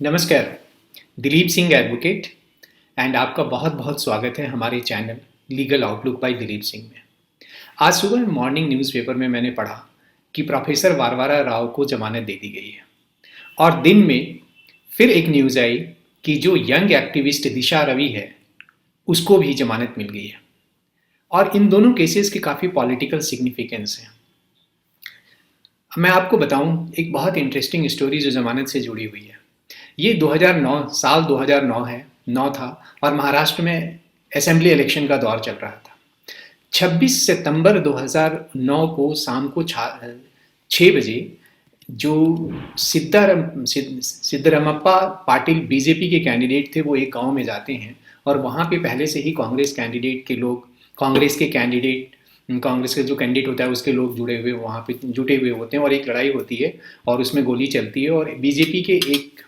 नमस्कार, Dilip Singh advocate and आपका बहुत बहुत स्वागत है हमारे channel Legal Outlook by Dilip Singh में। आज सुबह मॉर्निंग न्यूज़पेपर में मैंने पढ़ा कि प्रोफेसर वारवारा राव को जमानत दे दी गई है और दिन में फिर एक न्यूज़ आई कि जो यंग एक्टिविस्ट दिशा रवि है उसको भी जमानत मिल गई है और इन दोनों केसेस की काफ़ी पॉलिटिकल सिग्निफिकेंस है। मैं आपको बताऊं एक बहुत इंटरेस्टिंग स्टोरी जो ज़मानत से जुड़ी हुई है। ये 2009 साल 2009 है 9 था और महाराष्ट्र में असेंबली इलेक्शन का दौर चल रहा था। 26 सितंबर 2009 को शाम को 6 बजे जो सिद्धरमप्पा पाटिल बीजेपी के कैंडिडेट थे वो एक गांव में जाते हैं और वहाँ पे पहले से ही कांग्रेस के जो कैंडिडेट होता है उसके लोग वहाँ पे जुटे हुए होते हैं और एक लड़ाई होती है और उसमें गोली चलती है और बीजेपी के एक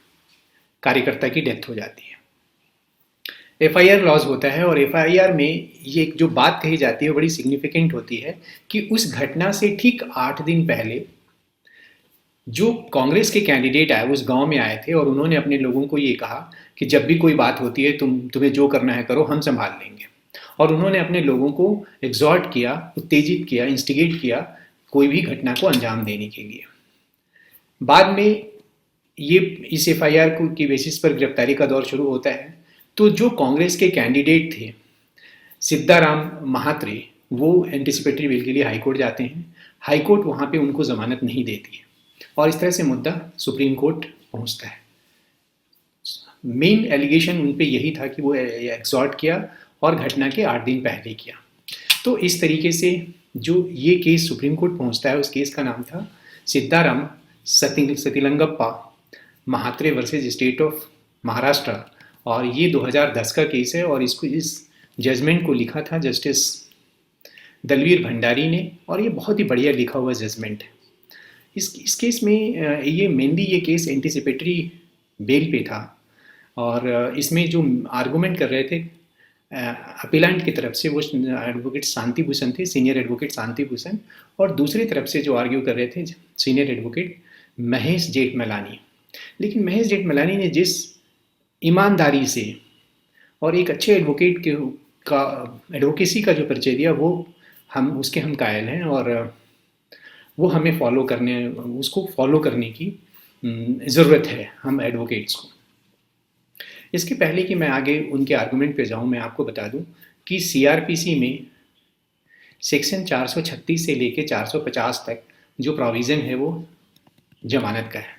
कार्यकर्ता की डेथ हो जाती है। एफआईआर लॉज होता है और एफआईआर में ये जो बात कही जाती है बड़ी सिग्निफिकेंट होती है कि उस घटना से ठीक 8 दिन पहले जो कांग्रेस के कैंडिडेट आए उस गांव में आए थे और उन्होंने अपने लोगों को ये कहा कि जब भी कोई बात होती है तुम्हें जो करना है करो, हम संभाल लेंगे। और उन्होंने अपने लोगों को एग्जॉर्ट किया, उत्तेजित किया, इंस्टिगेट किया कोई भी घटना को अंजाम देने के लिए। बाद में ये इस एफआईआर की बेसिस पर गिरफ्तारी का दौर शुरू होता है। तो जो कांग्रेस के कैंडिडेट थे सिद्धाराम महात्रे वो एंटिसिपेटरी बेल के लिए हाईकोर्ट जाते हैं। हाईकोर्ट वहाँ पे उनको ज़मानत नहीं देती है और इस तरह से मुद्दा सुप्रीम कोर्ट पहुँचता है। मेन एलिगेशन उन पे यही था कि वो एक्सॉर्ट किया और घटना के 8 दिन पहले किया। तो इस तरीके से जो ये केस सुप्रीम कोर्ट पहुँचता है उस केस का नाम था Siddharam Satlingappa Mhetre versus state of Maharashtra और ये 2010 का केस है और इस जजमेंट को लिखा था जस्टिस दलवीर भंडारी ने और ये बहुत ही बढ़िया लिखा हुआ जजमेंट है। इस केस में ये केस एंटिसिपेटरी बेल पे था और इसमें जो आर्गूमेंट कर रहे थे अपीलेंट की तरफ से वो एडवोकेट शांति भूषण थे, सीनियर एडवोकेट शांति भूषण, और दूसरी तरफ से जो आर्ग्यू कर रहे थे सीनियर एडवोकेट महेश जेठमलानी। लेकिन महेश जेठमलानी ने जिस ईमानदारी से और एक अच्छे एडवोकेट का एडवोकेसी का जो परिचय दिया वो हम कायल हैं और वो हमें उसको फॉलो करने की ज़रूरत है हम एडवोकेट्स को। इसके पहले कि मैं आगे उनके आर्गूमेंट पे जाऊं, मैं आपको बता दूं कि सीआरपीसी में सेक्शन 436 से लेके 450 तक जो प्रोविज़न है वो जमानत का है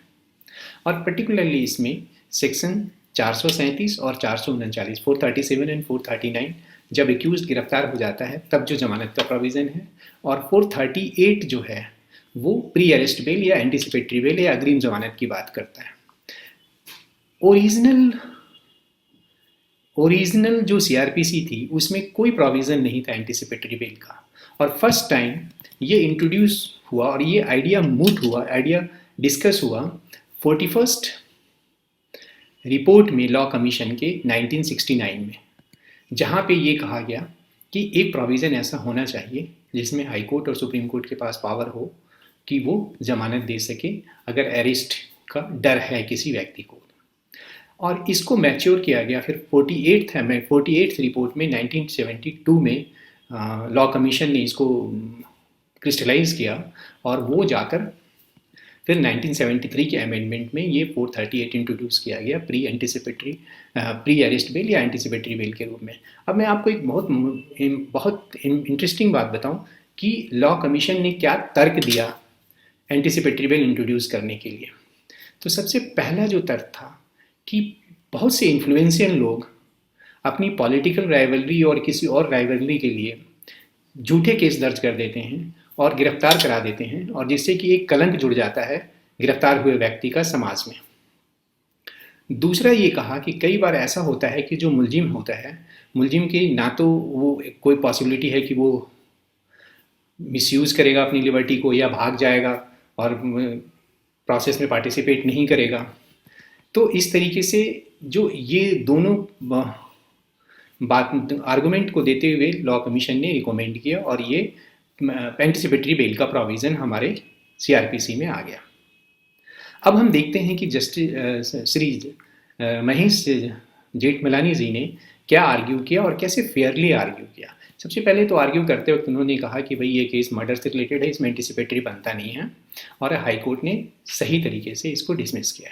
और पर्टिकुलरली इसमें सेक्शन 437 और 439 437 एंड 439 जब एक्यूज गिरफ्तार हो जाता है तब जो जमानत का प्रोविज़न है और 438 जो है वो प्री अरेस्ट बेल या एंटिसिपेटरी बेल या अग्रिम जमानत की बात करता है। ओरिजिनल जो सीआरपीसी थी उसमें कोई प्रोविज़न नहीं था एंटिसिपेटरी बेल का और फर्स्ट टाइम ये इंट्रोड्यूस हुआ और ये आइडिया डिस्कस हुआ 41st रिपोर्ट में लॉ कमीशन के 1969 में, जहाँ पे ये कहा गया कि एक प्रोविज़न ऐसा होना चाहिए जिसमें हाई कोर्ट और सुप्रीम कोर्ट के पास पावर हो कि वो जमानत दे सके अगर अरेस्ट का डर है किसी व्यक्ति को। और इसको मैच्योर किया गया फिर 48th रिपोर्ट में 1972 में लॉ कमीशन ने इसको क्रिस्टलाइज किया और वो जाकर फिर 1973 के अमेंडमेंट में ये 438 इंट्रोड्यूस किया गया प्री अरेस्ट बेल या एंटिसिपेटरी बेल के रूप में। अब मैं आपको एक बहुत इंटरेस्टिंग बात बताऊं कि लॉ कमीशन ने क्या तर्क दिया एंटिसिपेटरी बेल इंट्रोड्यूस करने के लिए। तो सबसे पहला जो तर्क था कि बहुत से इन्फ्लुएंशियल लोग अपनी पॉलिटिकल राइवलरी और किसी और राइवलरी के लिए झूठे केस दर्ज कर देते हैं और गिरफ्तार करा देते हैं और जिससे कि एक कलंक जुड़ जाता है गिरफ्तार हुए व्यक्ति का समाज में। दूसरा ये कहा कि कई बार ऐसा होता है कि जो मुलजिम होता है, मुलजिम की ना तो वो कोई पॉसिबिलिटी है कि वो मिसयूज़ करेगा अपनी लिबर्टी को या भाग जाएगा और प्रोसेस में पार्टिसिपेट नहीं करेगा। तो इस तरीके से जो ये दोनों बात आर्गुमेंट को देते हुए लॉ कमीशन ने रिकमेंड किया और ये एंटिसिपेटरी बेल का प्रोविज़न हमारे सीआरपीसी में आ गया। अब हम देखते हैं कि जस्टिस श्री महेश जेठमलानी जी ने क्या आर्ग्यू किया और कैसे फेयरली आर्ग्यू किया। सबसे पहले तो आर्ग्यू करते वक्त उन्होंने कहा कि भाई ये केस मर्डर से रिलेटेड है, इसमें एंटिसिपेटरी बनता नहीं है, और हाई कोर्ट ने सही तरीके से इसको डिसमिस किया।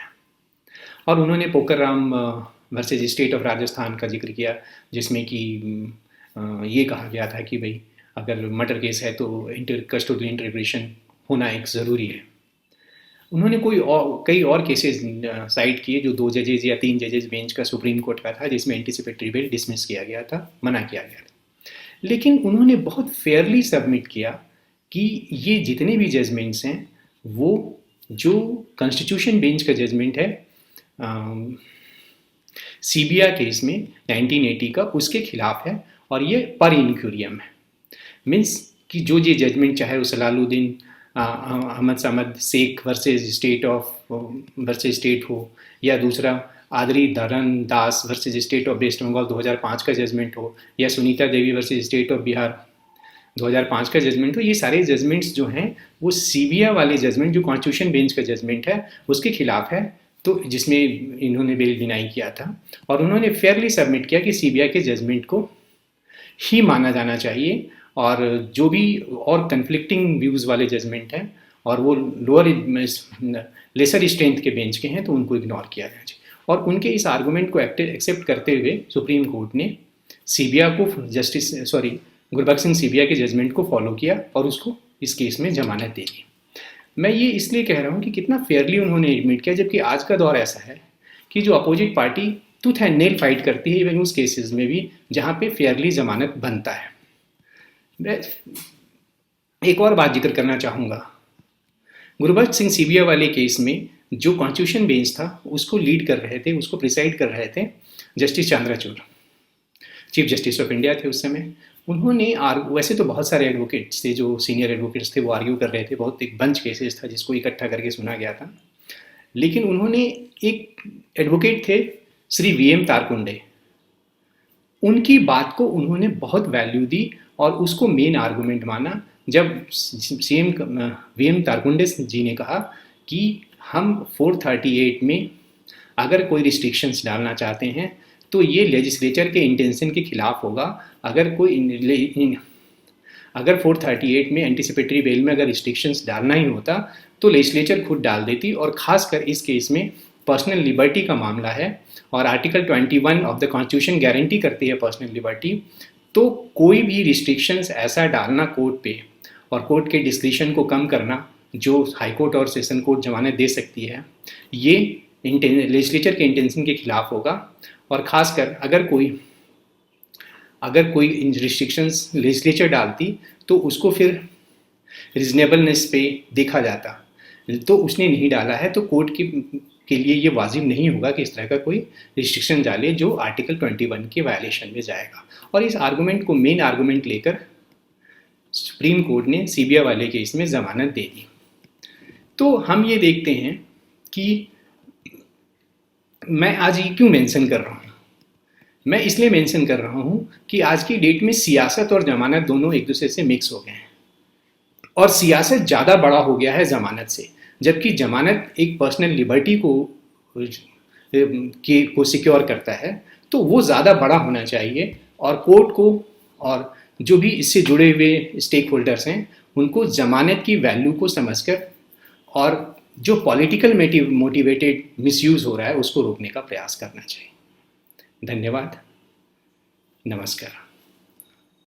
और उन्होंने Pokarram versus state of Rajasthan का जिक्र किया, जिसमें कि ये कहा गया था कि भाई अगर मर्डर केस है तो कस्टोडियल इंटरप्रिटेशन होना एक ज़रूरी है। उन्होंने कई और केसेस साइट किए जो 2 जजेज या 3 जजेज बेंच का सुप्रीम कोर्ट का था, जिसमें एंटिसिपेटरी बेल डिसमिस किया गया था, मना किया गया था। लेकिन उन्होंने बहुत फेयरली सबमिट किया कि ये जितने भी जजमेंट्स हैं वो जो कॉन्स्टिट्यूशन बेंच का जजमेंट है सीबिया केस में 1980 का, उसके खिलाफ है और ये पर इनक्यूरियम है। मीन्स कि जो ये जजमेंट चाहे वो सलालुद्दीन अहमद समद शेख वर्सेज स्टेट हो, या दूसरा Adri Dharan Das versus state of West Bengal 2005 का जजमेंट हो, या Sunita Devi versus state of Bihar 2005 का जजमेंट हो, ये सारे जजमेंट्स जो हैं वो सीबिया वाले जजमेंट जो कॉन्स्टिट्यूशन बेंच का जजमेंट है उसके खिलाफ है, तो जिसमें इन्होंने बेल डिनाई किया था। और उन्होंने फेयरली सबमिट किया कि सीबिया के जजमेंट को ही माना जाना चाहिए, और जो भी और कन्फ्लिक्टिंग व्यूज़ वाले जजमेंट हैं और वो लोअर लेसर स्ट्रेंथ के बेंच के हैं तो उनको इग्नोर किया जाना चाहिए। और उनके इस आर्गूमेंट को एक्सेप्ट करते हुए सुप्रीम कोर्ट ने सीबिया को गुरबख्श सिंह सीबिया के जजमेंट को फॉलो किया और उसको इस केस में जमानत दे दी। मैं ये इसलिए कह रहा हूँ कि कितना फेयरली उन्होंने एडमिट किया, जबकि आज का दौर ऐसा है कि जो opposite party tooth and nail fight करती है, इवन उस केसेस में भी जहाँ पे फेयरली जमानत बनता है। मैं एक और बात जिक्र करना चाहूँगा, गुरबख्श सिंह सीबिया वाले केस में जो कॉन्स्टिट्यूशन बेंच था उसको लीड कर रहे थे, उसको प्रिसाइड कर रहे थे justice Chandrachud, chief justice of India थे उस समय। उन्होंने वैसे तो बहुत सारे एडवोकेट्स थे, जो सीनियर एडवोकेट्स थे वो आर्ग्यू कर रहे थे, बहुत एक बंच केसेस था जिसको इकट्ठा करके सुना गया था। लेकिन उन्होंने एक एडवोकेट थे श्री वीएम तारकुंडे, उनकी बात को उन्होंने बहुत वैल्यू दी और उसको मेन आर्गूमेंट माना। जब सीएम वीएम तारकुंडे जी ने कहा कि हम 438 में अगर कोई रिस्ट्रिक्शंस डालना चाहते हैं तो ये लेजिस्लेचर के इंटेंशन के खिलाफ होगा। अगर 438 में एंटिसिपेटरी बेल में अगर रिस्ट्रिक्शंस डालना ही होता तो लेजिस्लेचर खुद डाल देती, और ख़ासकर इस केस में पर्सनल लिबर्टी का मामला है और article 21 of the constitution guarantee करती है पर्सनल लिबर्टी। तो कोई भी रिस्ट्रिक्शंस ऐसा डालना कोर्ट पे और कोर्ट के डिस्क्रिशन को कम करना जो हाई कोर्ट और सेशन कोर्ट जमानत दे सकती है, ये लेजिस्लेचर के इंटेंशन के खिलाफ होगा। और ख़ासकर अगर कोई रिस्ट्रिक्शंस लेजिस्लेचर डालती तो उसको फिर रिजनेबलनेस पे देखा जाता, तो उसने नहीं डाला है तो कोर्ट के लिए ये वाजिब नहीं होगा कि इस तरह का कोई रिस्ट्रिक्शन डाले जो आर्टिकल 21 के वायलेशन में जाएगा। और इस आर्गूमेंट को मेन आर्गूमेंट लेकर सुप्रीम कोर्ट ने सीबिया वाले केस में ज़मानत दे दी। तो हम ये देखते हैं कि मैं आज ये क्यों मेंशन कर रहा हूँ। मैं इसलिए मेंशन कर रहा हूँ कि आज की डेट में सियासत और जमानत दोनों एक दूसरे से मिक्स हो गए हैं, और सियासत ज़्यादा बड़ा हो गया है जमानत से, जबकि जमानत एक पर्सनल लिबर्टी को सिक्योर करता है, तो वो ज़्यादा बड़ा होना चाहिए। और कोर्ट को और जो भी इससे जुड़े हुए स्टेक होल्डर्स हैं उनको जमानत की वैल्यू को समझकर और जो पॉलिटिकल मोटिवेटेड मिसयूज़ हो रहा है उसको रोकने का प्रयास करना चाहिए। धन्यवाद, नमस्कार।